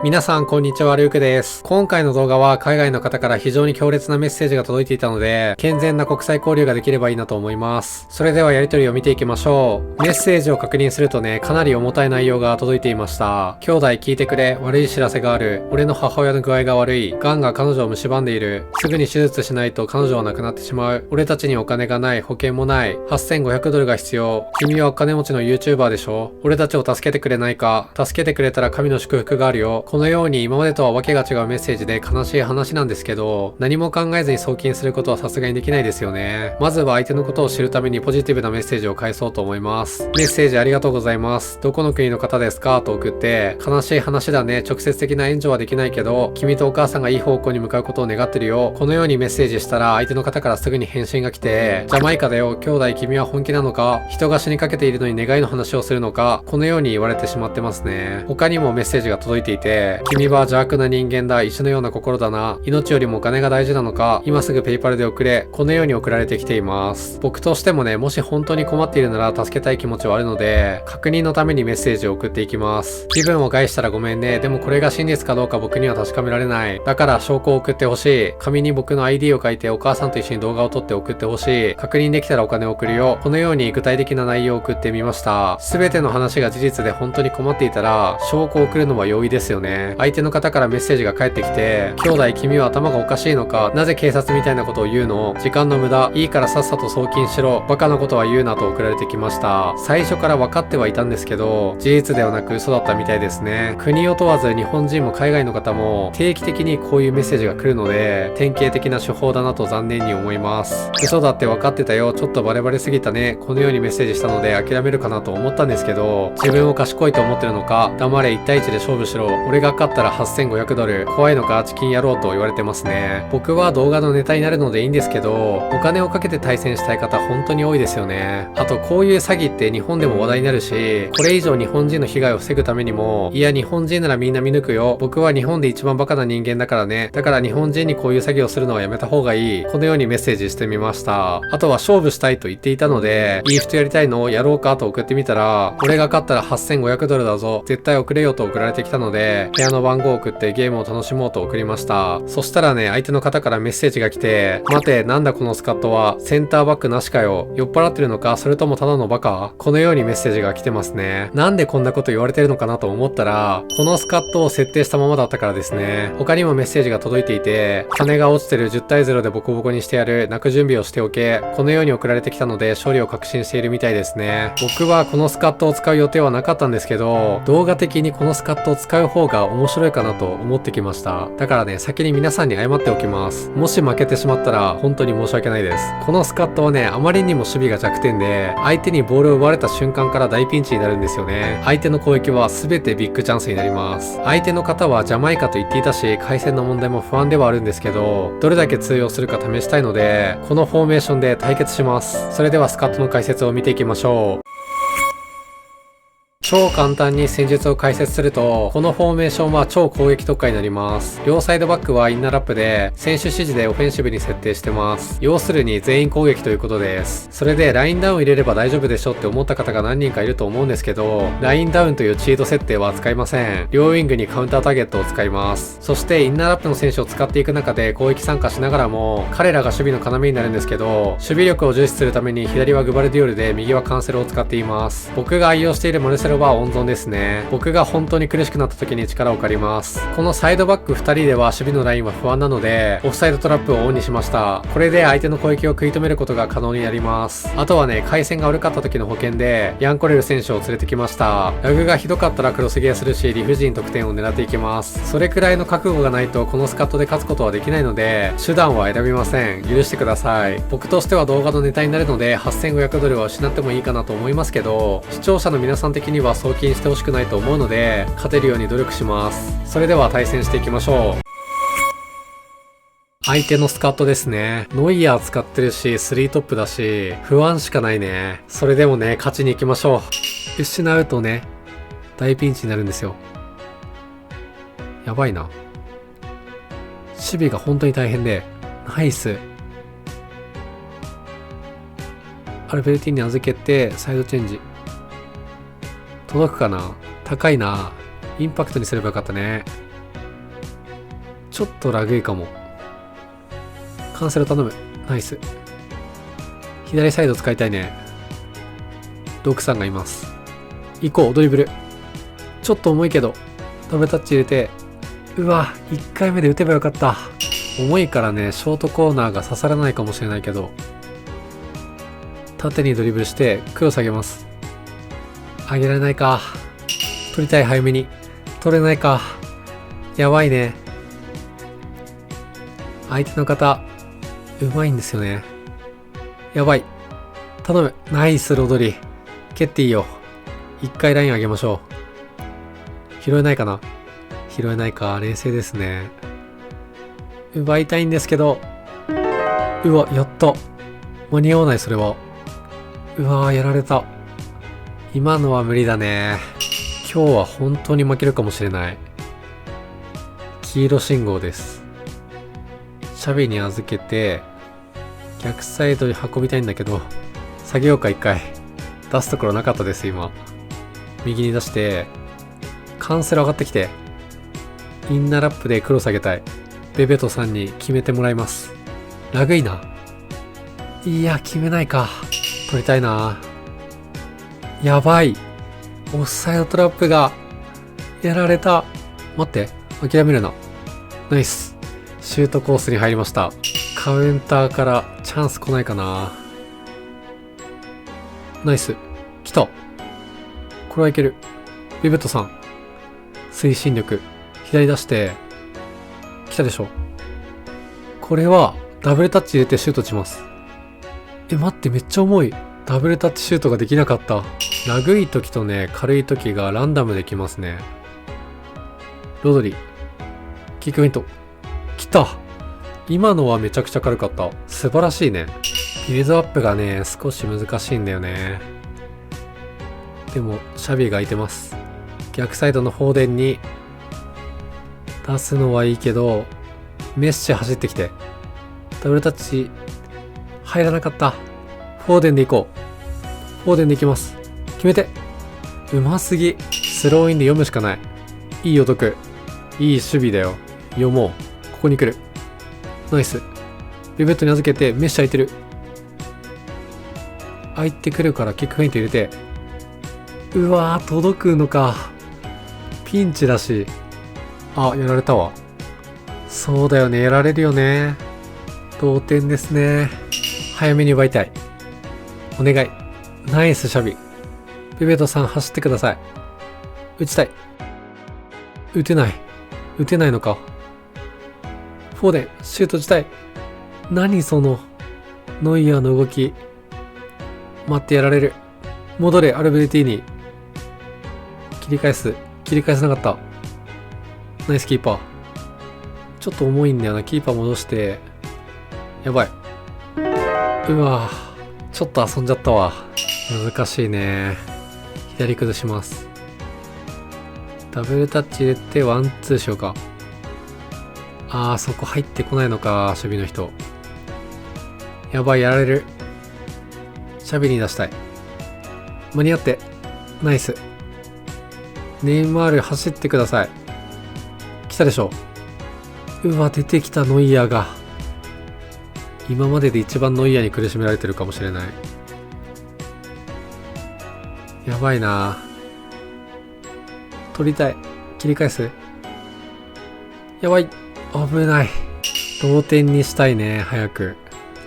皆さん、こんにちは、ルークです。今回の動画は海外の方から非常に強烈なメッセージが届いていたので、健全な国際交流ができればいいなと思います。それではやりとりを見ていきましょう。メッセージを確認するとね、かなり重たい内容が届いていました。兄弟聞いてくれ、悪い知らせがある。俺の母親の具合が悪い。癌が彼女を蝕んでいる。すぐに手術しないと彼女は亡くなってしまう。俺たちにお金がない、保険もない。8500ドルが必要。君はお金持ちの YouTuber でしょ？俺たちを助けてくれないか？助けてくれたら神の祝福があるよ。このように今までとはわけが違うメッセージで悲しい話なんですけど、何も考えずに送金することはさすがにできないですよね。まずは相手のことを知るためにポジティブなメッセージを返そうと思います。メッセージありがとうございます。どこの国の方ですか？と送って、悲しい話だね。直接的な援助はできないけど、君とお母さんがいい方向に向かうことを願ってるよ。このようにメッセージしたら相手の方からすぐに返信が来て、ジャマイカだよ。兄弟君は本気なのか？人が死にかけているのに願いの話をするのか？このように言われてしまってますね。他にもメッセージが届いていて、君は邪悪な人間だ。石のような心だな。命よりもお金が大事なのか？今すぐペイパルで送れ。このように送られてきています。僕としてもね、もし本当に困っているなら助けたい気持ちはあるので、確認のためにメッセージを送っていきます。気分を害したらごめんね。でもこれが真実かどうか僕には確かめられない。だから証拠を送ってほしい。紙に僕の ID を書いてお母さんと一緒に動画を撮って送ってほしい。確認できたらお金を送るよ。このように具体的な内容を送ってみました。すべての話が事実で本当に困っていたら、証拠を送るのは容易ですよね。相手の方からメッセージが返ってきて、兄弟君は頭がおかしいのか？なぜ警察みたいなことを言うの？時間の無駄。いいからさっさと送金しろ。バカなことは言うなと送られてきました。最初から分かってはいたんですけど、事実ではなく嘘だったみたいですね。国を問わず日本人も海外の方も定期的にこういうメッセージが来るので、典型的な手法だなと残念に思います。嘘だって分かってたよ。ちょっとバレバレすぎたね。このようにメッセージしたので諦めるかなと思ったんですけど、自分を賢いと思ってるのか？黙れ、1対1で勝負しろ。俺が勝ったら8500ドル。怖いのか？チキン野郎と言われてますね。僕は動画のネタになるのでいいんですけど、お金をかけて対戦したい方本当に多いですよね。あとこういう詐欺って日本でも話題になるし、これ以上日本人の被害を防ぐためにも、いや日本人ならみんな見抜くよ。僕は日本で一番バカな人間だからね。だから日本人にこういう詐欺をするのはやめた方がいい。このようにメッセージしてみました。あとは勝負したいと言っていたので、いい人やりたいの？やろうかと送ってみたら、俺が勝ったら8500ドルだぞ。絶対送れよと送られてきたので、部屋の番号を送ってゲームを楽しもうと送りました。そしたらね、相手の方からメッセージが来て、待て、なんだこのスカットは。センターバックなしかよ。酔っ払ってるのか？それともただのバカ？このようにメッセージが来てますね。なんでこんなこと言われてるのかなと思ったら、このスカットを設定したままだったからですね。他にもメッセージが届いていて、金が落ちてる、10対0でボコボコにしてやる。泣く準備をしておけ。このように送られてきたので、勝利を確信しているみたいですね。僕はこのスカットを使う予定はなかったんですけど、動画的にこのスカットを使う方が面白いかなと思ってきました。だからね、先に皆さんに謝っておきます。もし負けてしまったら本当に申し訳ないです。このスカットはね、あまりにも守備が弱点で、相手にボールを奪われた瞬間から大ピンチになるんですよね。相手の攻撃は全てビッグチャンスになります。相手の方はジャマイカと言っていたし、回線の問題も不安ではあるんですけど、どれだけ通用するか試したいので、このフォーメーションで対決します。それではスカットの解説を見ていきましょう。超簡単に戦術を解説すると、このフォーメーションは超攻撃特化になります。両サイドバックはインナーラップで、選手指示でオフェンシブに設定してます。要するに全員攻撃ということです。それでラインダウン入れれば大丈夫でしょって思った方が何人かいると思うんですけど、ラインダウンというチート設定は使いません。両ウィングにカウンターターゲットを使います。そしてインナーラップの選手を使っていく中で攻撃参加しながらも、彼らが守備の要になるんですけど、守備力を重視するために左はグバルディオルで右はカンセロを使っています。僕が愛用しているマルセロは温存ですね。僕が本当に苦しくなった時に力を借ります。このサイドバック2人では守備のラインは不安なので、オフサイドトラップをオンにしました。これで相手の攻撃を食い止めることが可能になります。あとはね、回線が悪かった時の保険で、ヤンコレル選手を連れてきました。ラグがひどかったらクロスゲーするし、理不尽得点を狙っていきます。それくらいの覚悟がないとこのスカットで勝つことはできないので、手段は選びません。許してください。僕としては動画のネタになるので、8500ドルは失ってもいいかなと思いますけど、視聴者の皆さん的には送金してほしくないと思うので、勝てるように努力します。それでは対戦していきましょう。相手のスカットですね。ノイヤー使ってるし、3トップだし、不安しかないね。それでもね、勝ちに行きましょう。失うとね、大ピンチになるんですよ。やばいな。守備が本当に大変で、ナイス。アルベルティに預けて、サイドチェンジ。届くかな？高いな。インパクトにすればよかったね。ちょっとラグいかも。カンセル頼む。ナイス。左サイド使いたいね。ドクさんがいます。行こう、ドリブル。ちょっと重いけど、ダブルタッチ入れて、うわ、1回目で打てばよかった。重いからね、ショートコーナーが刺さらないかもしれないけど、縦にドリブルして、クロス上げます。上げられないか。取りたい、早めに。取れないか。やばいね。相手の方、うまいんですよね。やばい。頼む。ナイス、ロドリ。蹴っていいよ。一回ライン上げましょう。拾えないかな。拾えないか。冷静ですね。奪いたいんですけど。うわ、やった。間に合わない、それは。うわー、やられた。今のは無理だね。今日は本当に負けるかもしれない。黄色信号です。シャビに預けて、逆サイドに運びたいんだけど、下げようか一回。出すところなかったです、今。右に出して、カンセル上がってきて、インナーラップでクロス上げたい。ベベトさんに決めてもらいます。ラグいな。いや、決めないか。取りたいな。やばい。オフサイドトラップが、やられた。待って、諦めるな。ナイス。シュートコースに入りました。カウンターからチャンス来ないかな。ナイス。来た。これはいける。ビベットさん。推進力。左出して。来たでしょ。これはダブルタッチ入れてシュート打ちます。待って、めっちゃ重い。ダブルタッチシュートができなかった。ラグい時とね、軽い時がランダムできますね。ロドリ。キックフェイント。来た。今のはめちゃくちゃ軽かった。素晴らしいね。ビルドアップがね、少し難しいんだよね。でも、シャビが空いてます。逆サイドのフォーデンに出すのはいいけど、メッシ走ってきて。ダブルタッチ、入らなかった。フォーデンで行こう。フォーデンで行きます。決めて。うますぎ。スローインで読むしかない。いい予得。いい守備だよ。読もう。ここに来る。ナイス。ビベットに預けて、メッシ空いてる。空いてくるからキックフェイント入れて。うわー、届くのか。ピンチだし。あ、やられたわ。そうだよね。やられるよね。同点ですね。早めに奪いたい。お願い。ナイスシャビ。ビベットさん走ってください。打ちたい。打てない。打てないのか。フォーデン、シュート自体。何その、ノイアーの動き。待ってやられる。戻れ、アルベルティーニ。切り返す。切り返せなかった。ナイスキーパー。ちょっと重いんだよな。キーパー戻して。やばい。うわぁ。ちょっと遊んじゃったわ。難しいね。左崩します。ダブルタッチ入れてワンツーしようか。あー、そこ入ってこないのか、守備の人。やばい、やられる。シャビに出したい。間に合って。ナイス。ネイマール走ってください。来たでしょ。うわ、出てきたノイアーが。今までで一番ノイアーに苦しめられてるかもしれない。やばいな。取りたい。切り返す。やばい。危ない。同点にしたいね、早く。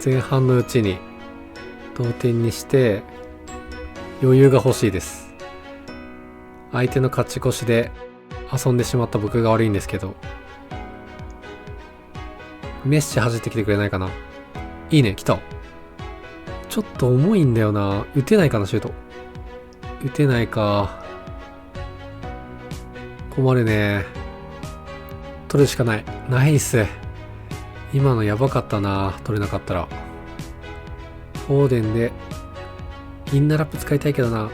前半のうちに同点にして余裕が欲しいです。相手の勝ち越しで遊んでしまった僕が悪いんですけど。メッシ走ってきてくれないかな。いいね、来た。ちょっと重いんだよな。打てないかな、シュート。打てないか。困るね。取るしかない。ナイス。今のやばかったな。取れなかったら。フォーデンでインナーラップ使いたいけどな。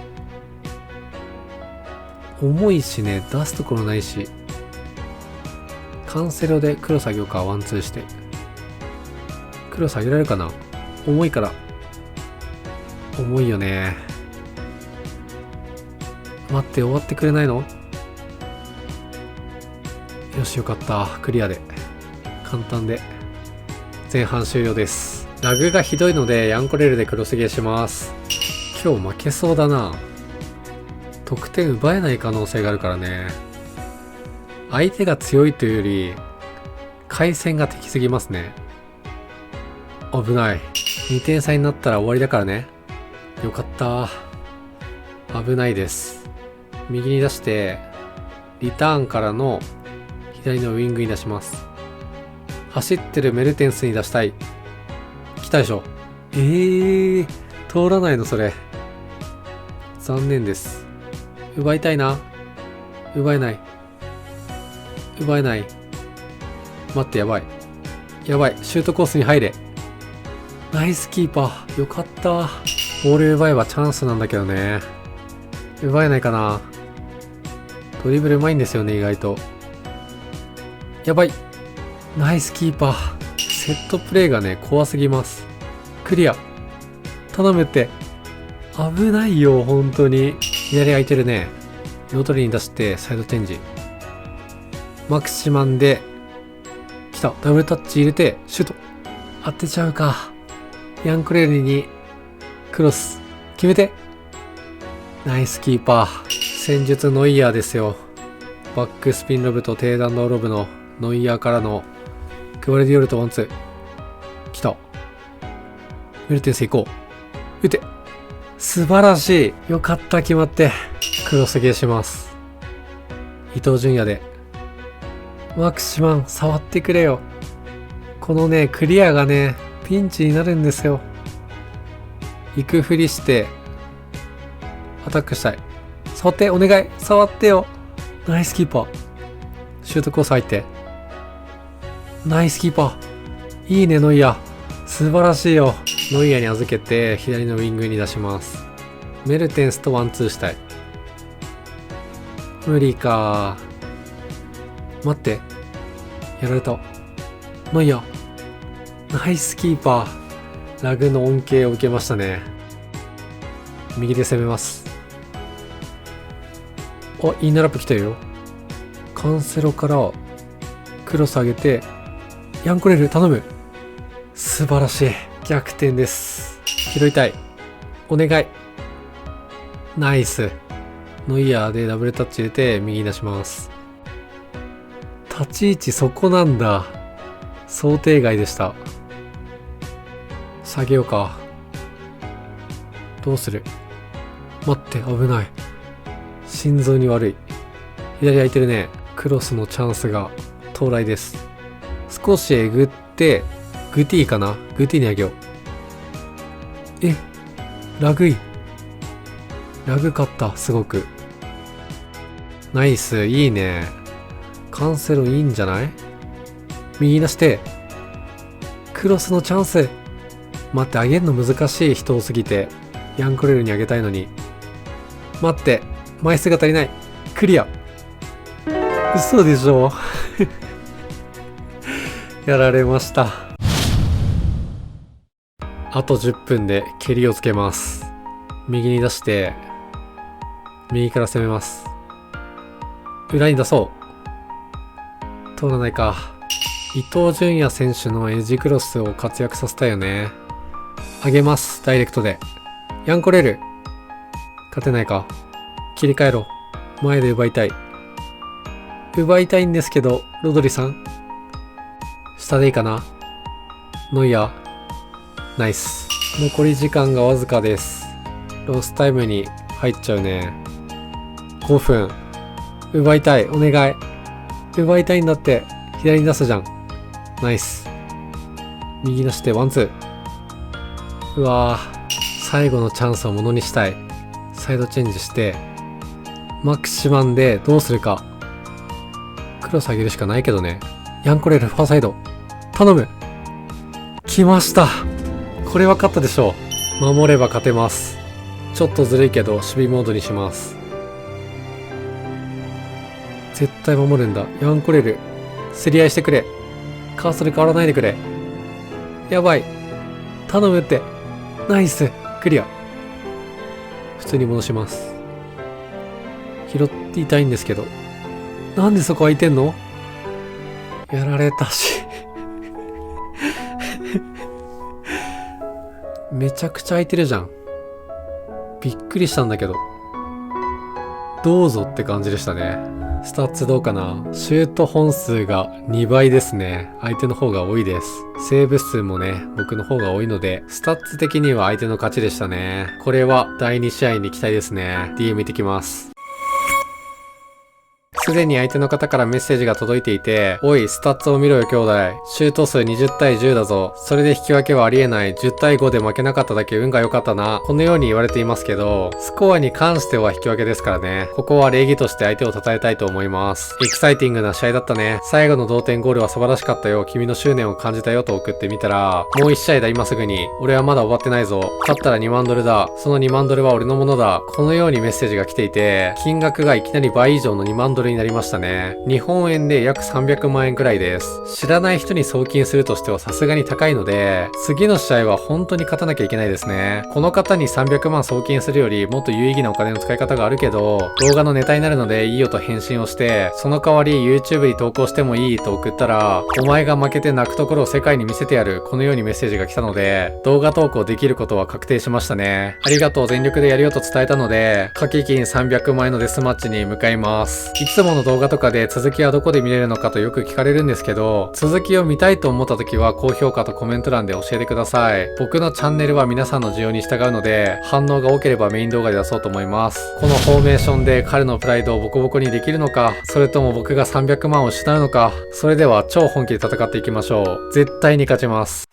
重いしね、出すところないし。カンセロでクロス上げようか。ワンツーして。クロス上げられるかな。重いから。重いよね。待って、終わってくれないの。よし、よかった。クリアで。簡単で前半終了です。ラグがひどいのでヤンコレールでクロスゲーします。今日負けそうだな。得点奪えない可能性があるからね。相手が強いというより回線が敵すぎますね。危ない。2点差になったら終わりだからね。よかった。危ないです。右に出してリターンからの左のウィングに出します。走ってるメルテンスに出したい。来たでしょ。通らないのそれ。残念です。奪いたいな。奪えない。奪えない。待って、やばい。やばい。シュートコースに入れ。ナイスキーパー。よかった。ボール奪えばチャンスなんだけどね。奪えないかな。ドリブルうまいんですよね、意外と。やばい。ナイスキーパー。セットプレーがね、怖すぎます。クリア。頼むって。危ないよ、本当に。左空いてるね。ノートリに出してサイドチェンジ。マクシマンで、来た。ダブルタッチ入れて、シュート。当てちゃうか。ヤンクレールに、クロス。決めて。ナイスキーパー。戦術ノイヤーですよ。バックスピンロブと低弾道ロブのノイヤーからのグバルディオルとワンツー。来た。メルテンス行こう。打て。素晴らしい。よかった、決まって。クロスゲーします。伊東純也で。マクシマン、触ってくれよ。このね、クリアがね、ピンチになるんですよ。行くふりして、アタックしたい。触って、お願い。触ってよ。ナイスキーパー。シュートコース入って。ナイスキーパー。いいね、ノイヤー。素晴らしいよ。ノイヤーに預けて、左のウィングに出します。メルテンスとワンツーしたい。無理か。待って。やられた。ノイヤー。ナイスキーパー。ラグの恩恵を受けましたね。右で攻めます。あ、インナーラップ来たよ。カンセロからクロス上げて、ヤンコレール頼む。素晴らしい。逆転です。拾いたい。お願い。ナイス。ノイヤーでダブルタッチ入れて右に出します。立ち位置そこなんだ。想定外でした。下げようか。どうする？待って、危ない。心臓に悪い。左空いてるね。クロスのチャンスが到来です。少しえぐって、グティかな？グティにあげよう。ラグい。ラグかった、すごく。ナイス、いいね。カンセロいいんじゃない？右出して、クロスのチャンス。待って、あげるの難しい。人多すぎて。ヤンコレールにあげたいのに。待って。枚数が足りない。クリア。嘘でしょ。やられました。あと10分で蹴りをつけます。右に出して、右から攻めます。裏に出そう。通らないか。伊東純也選手のエッジクロスを活躍させたいよね。上げます。ダイレクトで。ヤンコレール。勝てないか。切り替えろ。前で奪いたい。奪いたいんですけど、ロドリさん。下でいいかな。ノイヤー。ナイス。残り時間がわずかです。ロスタイムに入っちゃうね。5分。奪いたい。お願い。奪いたいんだって。左に出すじゃん。ナイス。右出してワンツー。うわぁ。最後のチャンスをものにしたい。サイドチェンジして、マクシマンでどうするか。クロス上げるしかないけどね。ヤンコレールファーサイド。頼む。来ました。これは勝ったでしょう。守れば勝てます。ちょっとずるいけど守備モードにします。絶対守るんだ。ヤンコレール。競り合いしてくれ。カーソル変わらないでくれ。やばい。頼むって。ナイス。クリア。普通に戻します。拾っていたいんですけど。なんでそこ空いてんの？やられたし。めちゃくちゃ空いてるじゃん。びっくりしたんだけど。どうぞって感じでしたね。スタッツどうかな。シュート本数が2倍ですね。相手の方が多いです。セーブ数もね、僕の方が多いので、スタッツ的には相手の勝ちでしたね。これは第2試合に期待ですね。DM 見てきます。すでに相手の方からメッセージが届いていて、おい、スタッツを見ろよ兄弟。シュート数20対10だぞ。それで引き分けはありえない。10対5で負けなかっただけ運が良かったな。このように言われていますけど、スコアに関しては引き分けですからね。ここは礼儀として相手を称えたいと思います。エキサイティングな試合だったね。最後の同点ゴールは素晴らしかったよ。君の執念を感じたよと送ってみたら、もう1試合だ今すぐに。俺はまだ終わってないぞ。勝ったら2万ドルだ。その2万ドルは俺のものだ。このようにメッセージが来ていて、金額がいきなり倍以上の2万ドルになりましたね。日本円で約300万円くらいです。知らない人に送金するとしてはさすがに高いので、次の試合は本当に勝たなきゃいけないですね。この方に300万送金するよりもっと有意義なお金の使い方があるけど、動画のネタになるのでいいよと返信をして、その代わり YouTube に投稿してもいいと送ったら、お前が負けて泣くところを世界に見せてやる。このようにメッセージが来たので、動画投稿できることは確定しましたね。ありがとう、全力でやるよと伝えたので、掛け金300万円のデスマッチに向かいます。いつもの動画とかで続きはどこで見れるのかとよく聞かれるんですけど、続きを見たいと思った時は高評価とコメント欄で教えてください。僕のチャンネルは皆さんの需要に従うので、反応が多ければメイン動画で出そうと思います。このフォーメーションで彼のプライドをボコボコにできるのか、それとも僕が300万を失うのか、それでは超本気で戦っていきましょう。絶対に勝ちます。